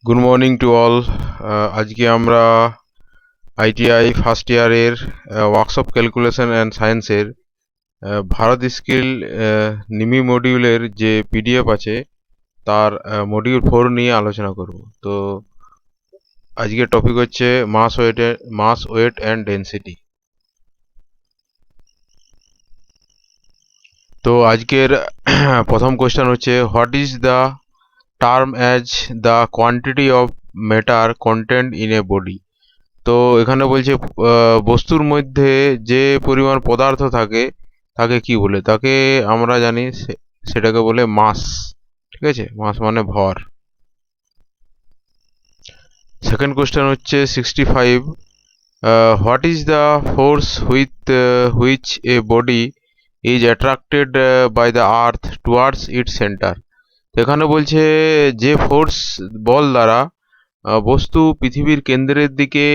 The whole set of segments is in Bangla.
Good morning to all. আজকে আমরা আইটিআই ফার্স্ট ইয়ারের ওয়ার্কশপ ক্যালকুলেশন অ্যান্ড সায়েন্সের ভারত স্কিল নিমি মডিউলের যে পিডিএফ আছে তার মডিউল 4 নিয়ে আলোচনা করব। তো আজকের টপিক হচ্ছে মাস ওয়েট অ্যান্ড ডেনসিটি। তো আজকের প্রথম কোয়েশ্চেন হচ্ছে what is the term as the quantity of matter contained in a body. তো এখানে বলছে বস্তুর মধ্যে যে পরিমাণ পদার্থ থাকে তাকে কি বলে, তাকে আমরা জানি সেটাকে বলে মাস। ঠিক আছে, মাস মানে ভর। সেকেন্ড কোশ্চেন হচ্ছে 65, what is the force with which a body is attracted by the earth towards its centre. এখানে বলছে যে ফোর্স বল দ্বারা বস্তু পৃথিবীর কেন্দ্রের দিকে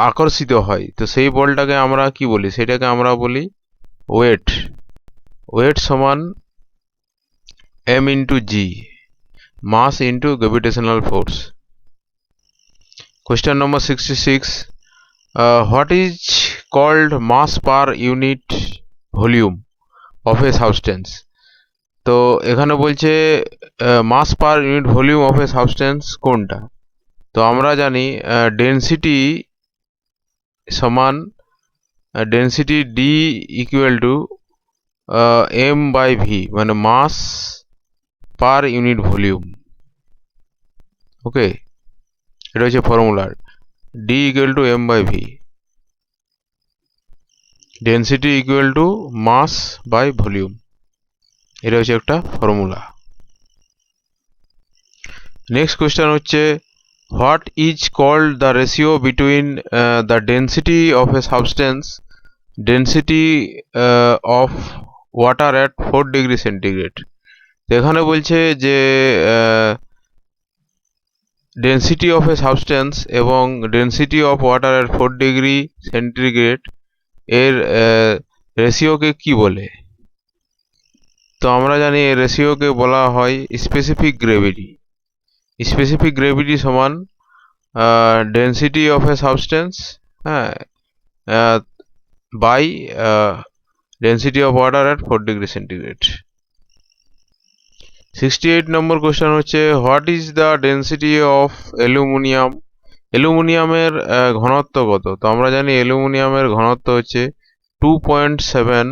আকর্ষিত হয়, তো সেই বলটাকে আমরা কি বলি, সেটাকে আমরা বলি ওয়েট। ওয়েট সমান m into g, mass into gravitational force. Question number 66, what is called mass per unit volume of a substance. তো এখানে বলছে mass per unit volume of a substance কোনটা। তো আমরা জানি ডেনসিটি সমান density D equal to m by v, মানে mass per unit volume. Okay, এটা হচ্ছে formula, d equal to m by v, density equal to mass by volume. এটা হচ্ছে একটা ফর্মুলা। নেক্সট কোয়েশ্চেন হচ্ছে what is called the ratio between the density of a substance density of water at 4 degree centigrade. এখানে বলছে যে ডেনসিটি অফ এ সাবস্টেন্স এবং density of water at 4 degree centigrade এর রেশিওকে কি বলে। তো আমরা জানি এই রেশিওকে বলা হয় স্পেসিফিক গ্রেভিটি। স্পেসিফিক গ্রেভিটি সমান ডেনসিটি অফ এ সাবস্টেন্স, হ্যাঁ, by density of water at 4 degree centigrade. 68 number question হচ্ছে what is the density of aluminium. অ্যালুমিনিয়ামের ঘনত্ব কত। তো আমরা জানি অ্যালুমিনিয়ামের ঘনত্ব হচ্ছে 2.7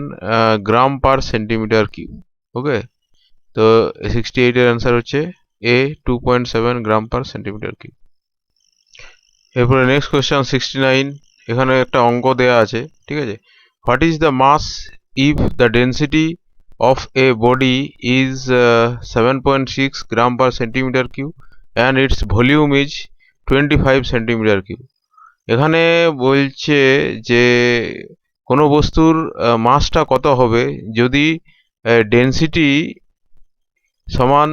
গ্রাম পার সেন্টিমিটার কিউব। ওকে, তো 68 এর অ্যান্সার হচ্ছে A, 2.7 gram per centimetre cube. এরপরে নেক্সট কোয়েশ্চেন 69, এখানে একটা অঙ্ক দেয়া আছে। ঠিক আছে, what is the mass if the density of a body is 7.6 gram per centimeter cube and its volume is 25 centimeter cube। এখানে বলছে যে কোনো বস্তুর মাসটা কত হবে যদি ডেনসিটি সমান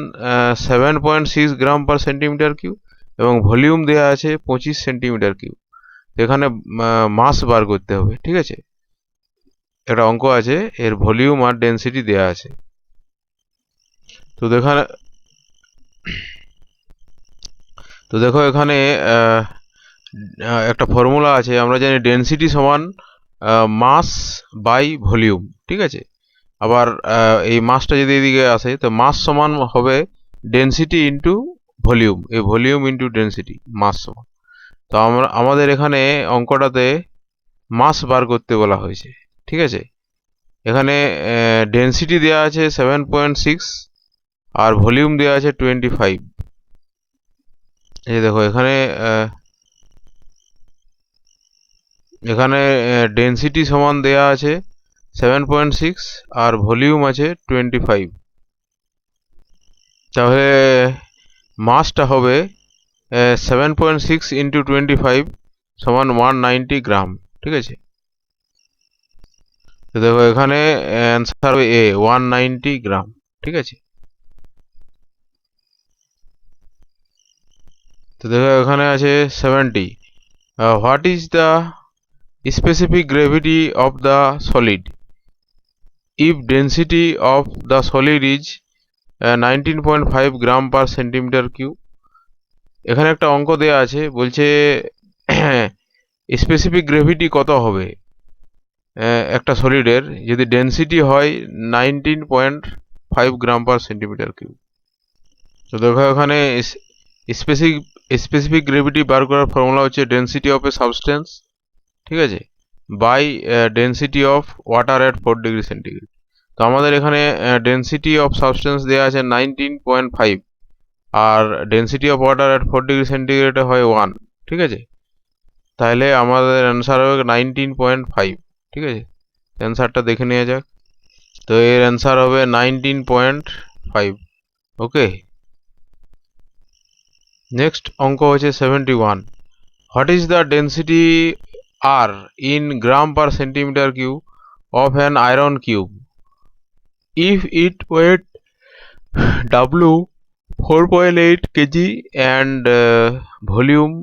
7.6 গ্রাম পার সেন্টিমিটার কিউব এবং ভলিউম দেওয়া আছে 25 সেন্টিমিটার কিউব। এখানে মাস বার করতে হবে। ঠিক আছে, একটা অঙ্ক আছে, এর ভলিউম আর ডেনসিটি দেয়া আছে। তো দেখো এখানে একটা ফর্মুলা আছে, আমরা জানি ডেনসিটি সমান মাস বাই ভলিউম। ঠিক আছে, আবার এই মাসটা যদি এদিকে আসে তো মাস সমান হবে ডেনসিটি ইন্টু ভলিউম, এই ভলিউম ইন্টু ডেনসিটি, মাস সমান। তো আমাদের এখানে অঙ্কটাতে মাস বার করতে বলা হয়েছে। ঠিক আছে, এখানে ডেনসিটি দেওয়া আছে 7.6 আর ভলিউম দেওয়া আছে 25। এই দেখো এখানে ডেনসিটি সমান দেয়া আছে 7.6 আর ভলিউম আছে 25। তাহলে মাসটা হবে 7.6 ইন্টু 25 সমান 190 গ্রাম। ঠিক আছে, তো দেখো এখানে অ্যান্সার হবে এ, 190 গ্রাম। ঠিক আছে, তো দেখো এখানে আছে 70, what is the specific gravity of the solid if density of the solid is 19.5 gram per centimeter cube এখানে একটা অঙ্ক দেয়া আছে, বলছে স্পেসিফিক গ্রেভিটি কত হবে একটা সলিডের যদি ডেনসিটি হয় 19.5 গ্রাম পার সেন্টিমিটার কিউব। তো দেখো এখানে স্পেসিফিক স্পেসিফিক গ্রেভিটি বার করার ফর্মুলা হচ্ছে ডেনসিটি অফ এ সাবস্টেন্স, ঠিক আছে, by density of water at 4 degree centigrade. তো আমাদের এখানে ডেনসিটি অফ সাবস্টেন্স দেওয়া আছে 19.5, আর density of water at 4 degree সেন্টিগ্রেডে হয় 1, ঠিক আছে। তাহলে আমাদের অ্যান্সার হবে 19.5, ঠিক আছে। অ্যান্সারটা দেখে নেওয়া যাক। তো এর অ্যান্সার হবে 19.5। ওকে, নেক্সট অঙ্ক হচ্ছে 71। হোয়াট ইজ দ্য ডেন্সিটি আর in gram per centimetre cube of an iron cube if it weight W 4.8 kg and volume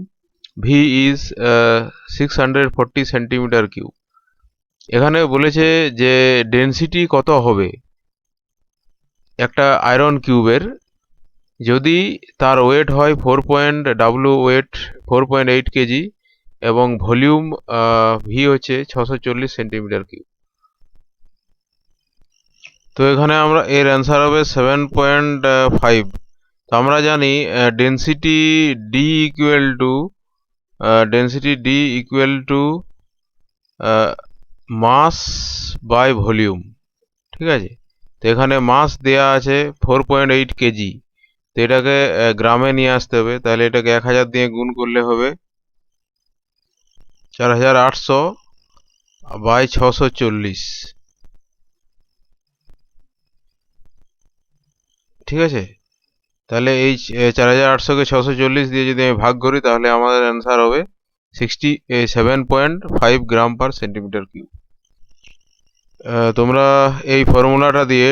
V is 640 centimetre cube. এখানে বলেছে যে ডেনসিটি কত হবে একটা আয়রন কিউবের যদি তার ওয়েট হয় ওয়েট 4.8 কেজি এবং ভলিউম ভি হচ্ছে 640 সেন্টিমিটার কিউব। তো এখানে আমরা এর অ্যান্সার হবে 7.5। তো আমরা জানি density D equal to mass by volume, ঠিক আছে। তো এখানে মাস দেয়া আছে 4.8 কেজি, তো এটাকে গ্রামে নিয়ে আসতে হবে। তাহলে এটাকে 1000 দিয়ে গুণ করলে হবে 4800 বাই 640, ঠিক আছে। তাহলে এই 4800কে 640 দিয়ে যদি আমি ভাগ করি তাহলে আমাদের অ্যান্সার হবে 67.5 গ্রাম পার সেন্টিমিটার কিউব। তোমরা এই ফর্মুলাটা দিয়ে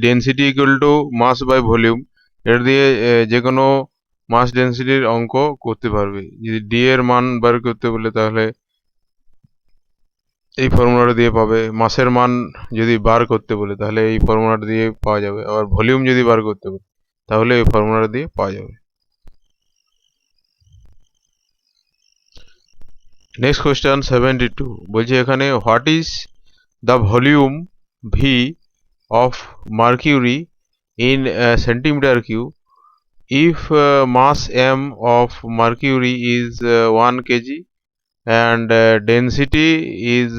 density equal to mass by volume এটা দিয়ে যে কোনো মাস ডেনসিটির অঙ্ক করতে পারবে। যদি ডি এর মান বার করতে বলে তাহলে এই ফর্মুলাটা দিয়ে পাবে, মাসের মান যদি বার করতে বলে তাহলে এই ফর্মুলাটা দিয়ে পাওয়া যাবে, আবার ভলিউম যদি বার করতে বলে তাহলে এই ফর্মুলাটা দিয়ে পাওয়া যাবে। নেক্সট কোয়েশ্চেন 72 বলছে এখানে what is the volume V of mercury in centimetre cube if mass m of mercury is 1 kg and density is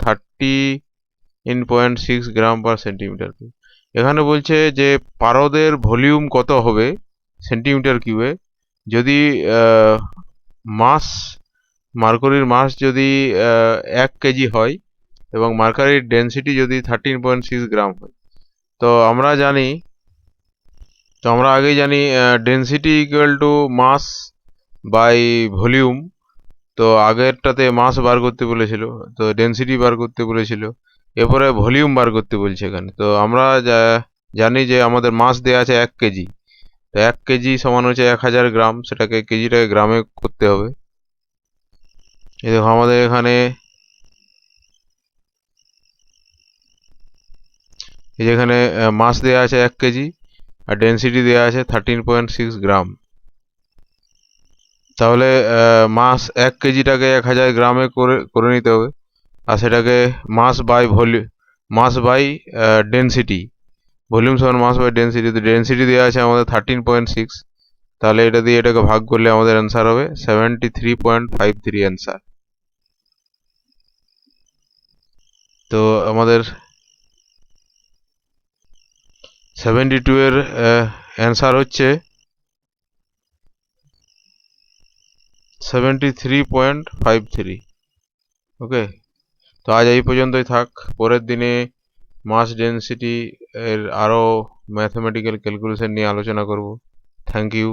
13.6 gram per centimetre cube. এখানে বলছে যে পারদের ভলিউম কত হবে সেন্টিমিটার কিউবে যদি মাস মার্কুরির মাস যদি 1 কেজি হয় এবং মার্কারির ডেন্সিটি যদি 13.6 গ্রাম হয়। তো আমরা আগেই জানি density equal to mass by volume. তো আগেরটাতে মাস বার করতে বলেছিল, তো ডেন্সিটি বার করতে বলেছিল, এরপরে ভলিউম বার করতে বলছে এখানে। তো আমরা জানি যে আমাদের মাস দেওয়া আছে 1 কেজি, তো 1 কেজি সমান হচ্ছে 1000 গ্রাম, সেটাকে কেজিটাকে গ্রামে করতে হবে। এই দেখো আমাদের এখানে এই যেখানে মাস দেওয়া আছে 1 কেজি আর ডেন্সিটি দেওয়া আছে 13.6 গ্রাম। তাহলে মাস 1 কেজিটাকে 1000 গ্রামে করে নিতে হবে, আর সেটাকে মাস বাই ডেন্সিটি, ভলিউম সমান মাস বাই ডেন্সিটি। তো ডেন্সিটি দেওয়া আছে আমাদের 13.6, তাহলে এটা দিয়ে এটাকে ভাগ করলে আমাদের অ্যান্সার হবে 73.53 অ্যান্সার। তো আমাদের 72 এর অ্যান্সার হচ্ছে 73.53। ওকে, তো আজ এই পর্যন্তই থাক। পরের দিনে মাস ডেনসিটি এর আরও ম্যাথমেটিক্যাল ক্যালকুলেশন নিয়ে আলোচনা করব। Thank you.